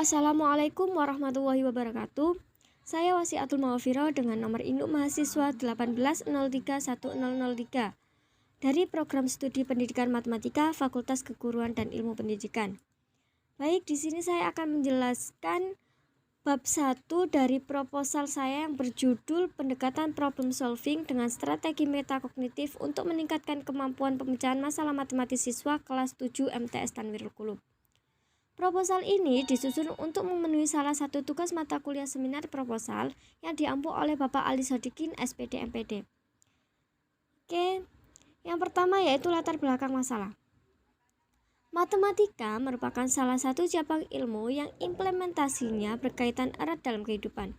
Assalamualaikum warahmatullahi wabarakatuh. Saya Wasiatul Mawafiro dengan nomor induk mahasiswa 18031003 dari program studi pendidikan matematika Fakultas Keguruan dan Ilmu Pendidikan. Baik, di sini saya akan menjelaskan bab 1 dari proposal saya yang berjudul Pendekatan Problem Solving dengan Strategi Metakognitif untuk Meningkatkan Kemampuan Pemecahan Masalah Matematis Siswa kelas 7 MTS Tanwirul Qulub. Proposal ini disusun untuk memenuhi salah satu tugas mata kuliah seminar proposal yang diampu oleh Bapak Ali Sodikin, SPD MPD. Oke, yang pertama yaitu latar belakang masalah. Matematika merupakan salah satu cabang ilmu yang implementasinya berkaitan erat dalam kehidupan.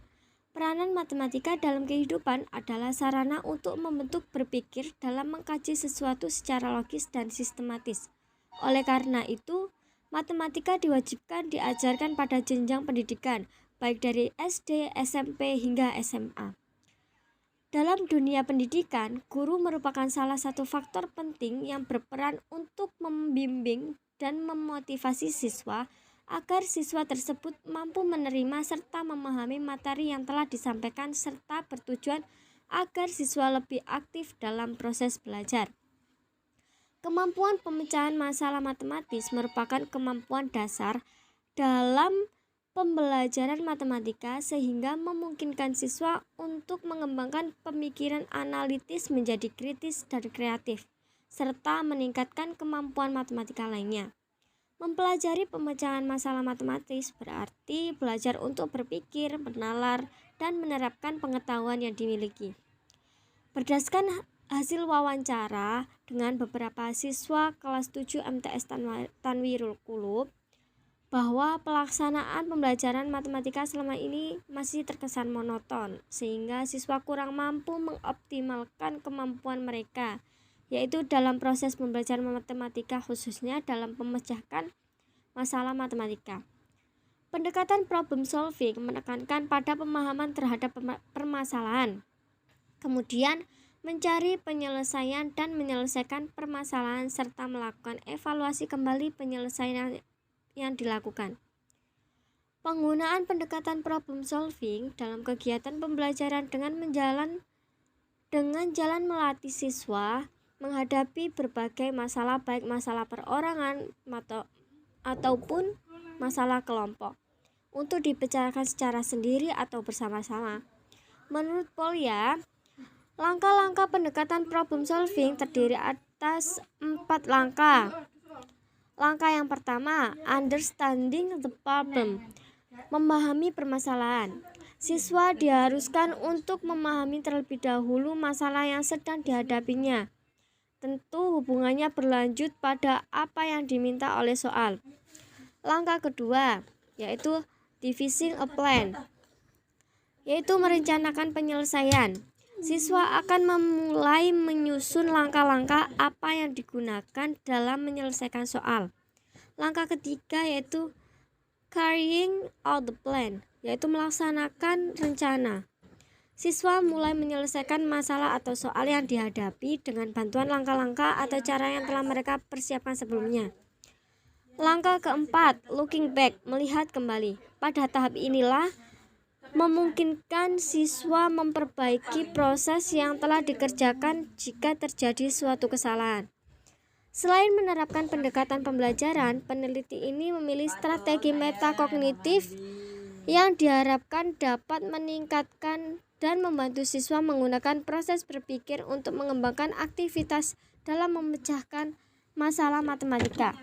Peranan matematika dalam kehidupan adalah sarana untuk membentuk berpikir dalam mengkaji sesuatu secara logis dan sistematis. Oleh karena itu, matematika diwajibkan diajarkan pada jenjang pendidikan, baik dari SD, SMP, hingga SMA. Dalam dunia pendidikan, guru merupakan salah satu faktor penting yang berperan untuk membimbing dan memotivasi siswa agar siswa tersebut mampu menerima serta memahami materi yang telah disampaikan serta bertujuan agar siswa lebih aktif dalam proses belajar. Kemampuan pemecahan masalah matematis merupakan kemampuan dasar dalam pembelajaran matematika sehingga memungkinkan siswa untuk mengembangkan pemikiran analitis menjadi kritis dan kreatif, serta meningkatkan kemampuan matematika lainnya. Mempelajari pemecahan masalah matematis berarti belajar untuk berpikir, menalar, dan menerapkan pengetahuan yang dimiliki. Berdasarkan hasil wawancara dengan beberapa siswa kelas 7 MTS Tanwirul Qulub, bahwa pelaksanaan pembelajaran matematika selama ini masih terkesan monoton, sehingga siswa kurang mampu mengoptimalkan kemampuan mereka, yaitu dalam proses pembelajaran matematika khususnya dalam memecahkan masalah matematika. Pendekatan problem solving menekankan pada pemahaman terhadap permasalahan, kemudian mencari penyelesaian dan menyelesaikan permasalahan serta melakukan evaluasi kembali penyelesaian yang dilakukan. Penggunaan pendekatan problem solving dalam kegiatan pembelajaran dengan jalan melatih siswa menghadapi berbagai masalah, baik masalah perorangan ataupun masalah kelompok, untuk dibicarakan secara sendiri atau bersama-sama. Menurut Polya, langkah-langkah pendekatan problem solving terdiri atas 4 langkah. Langkah yang pertama, understanding the problem, memahami permasalahan. Siswa diharuskan untuk memahami terlebih dahulu masalah yang sedang dihadapinya. Tentu hubungannya berlanjut pada apa yang diminta oleh soal. Langkah kedua, yaitu devising a plan, yaitu merencanakan penyelesaian. Siswa akan memulai menyusun langkah-langkah apa yang digunakan dalam menyelesaikan soal. Langkah ketiga yaitu carrying out the plan, yaitu melaksanakan rencana. Siswa mulai menyelesaikan masalah atau soal yang dihadapi dengan bantuan langkah-langkah atau cara yang telah mereka persiapkan sebelumnya. Langkah keempat, looking back, melihat kembali. Pada tahap inilah memungkinkan siswa memperbaiki proses yang telah dikerjakan jika terjadi suatu kesalahan. Selain menerapkan pendekatan pembelajaran, peneliti ini memilih strategi metakognitif yang diharapkan dapat meningkatkan dan membantu siswa menggunakan proses berpikir untuk mengembangkan aktivitas dalam memecahkan masalah matematika.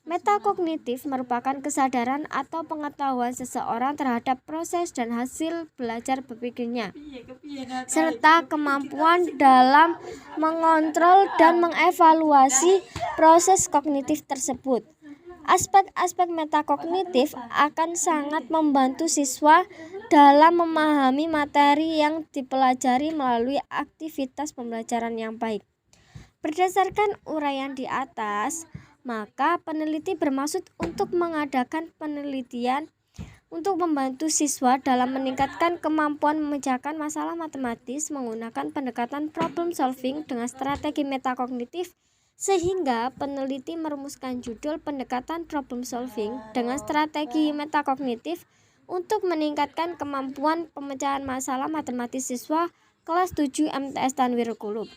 Metakognitif merupakan kesadaran atau pengetahuan seseorang terhadap proses dan hasil belajar berpikirnya, serta kemampuan dalam mengontrol dan mengevaluasi proses kognitif tersebut. Aspek-aspek metakognitif akan sangat membantu siswa dalam memahami materi yang dipelajari melalui aktivitas pembelajaran yang baik. Berdasarkan uraian di atas, maka peneliti bermaksud untuk mengadakan penelitian untuk membantu siswa dalam meningkatkan kemampuan memecahkan masalah matematis menggunakan pendekatan problem solving dengan strategi metakognitif Sehingga peneliti merumuskan judul pendekatan problem solving dengan strategi metakognitif untuk meningkatkan kemampuan pemecahan masalah matematis siswa kelas 7 MTS Tanwirulqulub.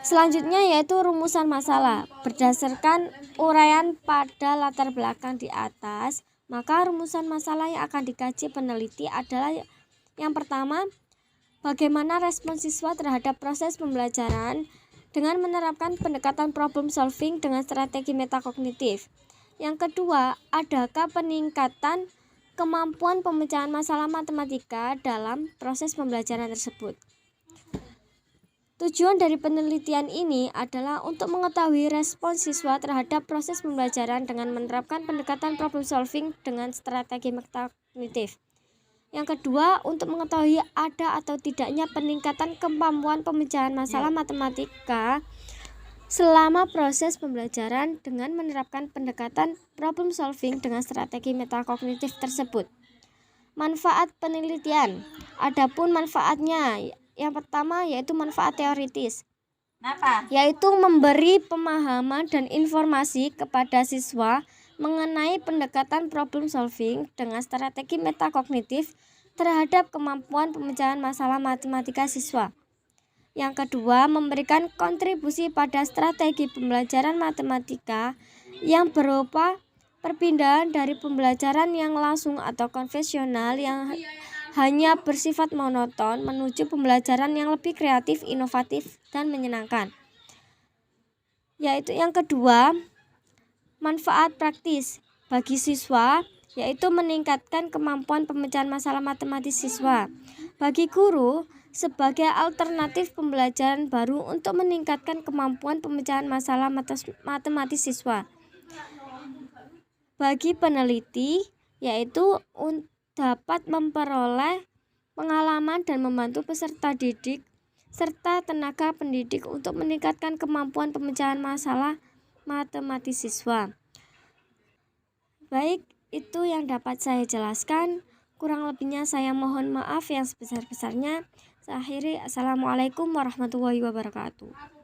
Selanjutnya yaitu rumusan masalah. Berdasarkan uraian pada latar belakang di atas, maka rumusan masalah yang akan dikaji peneliti adalah yang pertama, bagaimana respon siswa terhadap proses pembelajaran dengan menerapkan pendekatan problem solving dengan strategi metakognitif. Yang kedua, adakah peningkatan kemampuan pemecahan masalah matematika dalam proses pembelajaran tersebut. Tujuan dari penelitian ini adalah untuk mengetahui respon siswa terhadap proses pembelajaran dengan menerapkan pendekatan problem solving dengan strategi metakognitif. Yang kedua, untuk mengetahui ada atau tidaknya peningkatan kemampuan pemecahan masalah matematika selama proses pembelajaran dengan menerapkan pendekatan problem solving dengan strategi metakognitif tersebut. Manfaat penelitian. Adapun manfaatnya, yang pertama yaitu manfaat teoritis, yaitu memberi pemahaman dan informasi kepada siswa mengenai pendekatan problem solving dengan strategi metakognitif terhadap kemampuan pemecahan masalah matematika siswa. Yang kedua, memberikan kontribusi pada strategi pembelajaran matematika yang berupa perpindahan dari pembelajaran yang langsung atau konvensional yang hanya bersifat monoton menuju pembelajaran yang lebih kreatif, inovatif, dan menyenangkan. Yaitu yang kedua, manfaat praktis bagi siswa, yaitu meningkatkan kemampuan pemecahan masalah matematis siswa. Bagi guru, sebagai alternatif pembelajaran baru untuk meningkatkan kemampuan pemecahan masalah matematis siswa. Bagi peneliti, yaitu dapat memperoleh pengalaman dan membantu peserta didik serta tenaga pendidik untuk meningkatkan kemampuan pemecahan masalah matematis siswa. Baik, itu yang dapat saya jelaskan. Kurang lebihnya saya mohon maaf yang sebesar-besarnya. Saya akhiri, Assalamualaikum warahmatullahi wabarakatuh.